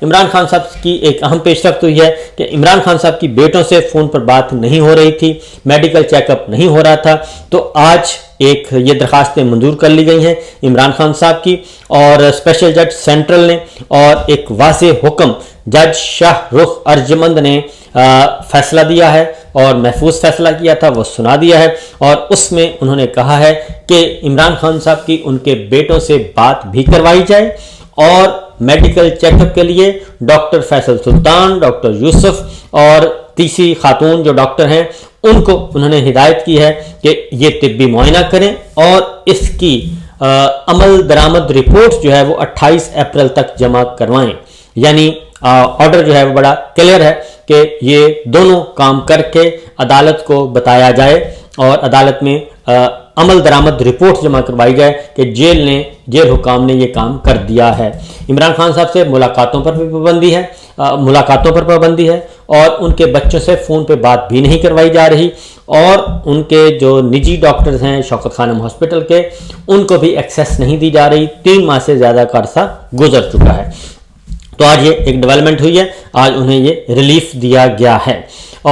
عمران خان صاحب کی ایک اہم پیش رفت ہوئی ہے کہ عمران خان صاحب کی بیٹوں سے فون پر بات نہیں ہو رہی تھی، میڈیکل چیک اپ نہیں ہو رہا تھا، تو آج ایک یہ درخواستیں منظور کر لی گئی ہیں عمران خان صاحب کی، اور اسپیشل جج سینٹرل نے اور ایک واضح حکم جج شاہ رخ ارجمند نے فیصلہ دیا ہے اور محفوظ فیصلہ کیا تھا، وہ سنا دیا ہے، اور اس میں انہوں نے کہا ہے کہ عمران خان صاحب کی ان کے بیٹوں سے بات بھی کروائی جائے، اور میڈیکل چیک اپ کے لیے ڈاکٹر فیصل سلطان، ڈاکٹر یوسف اور تیسری خاتون جو ڈاکٹر ہیں ان کو انہوں نے ہدایت کی ہے کہ یہ طبی معائنہ کریں اور اس کی عمل درآمد رپورٹ جو ہے وہ 28 اپریل تک جمع کروائیں۔ یعنی آرڈر جو ہے وہ بڑا کلیئر ہے کہ یہ دونوں کام کر کے عدالت کو بتایا جائے اور عدالت میں عمل درآمد رپورٹ جمع کروائی جائے کہ جیل حکام نے یہ کام کر دیا ہے۔ عمران خان صاحب سے ملاقاتوں پر پابندی ہے اور ان کے بچوں سے فون پہ بات بھی نہیں کروائی جا رہی، اور ان کے جو نجی ڈاکٹرز ہیں شوکت خانم ہاسپٹل کے ان کو بھی ایکسیس نہیں دی جا رہی۔ 3 ماہ سے زیادہ کا عرصہ گزر چکا ہے، تو آج یہ ایک ڈیولپمنٹ ہوئی ہے، آج انہیں یہ ریلیف دیا گیا ہے۔ اور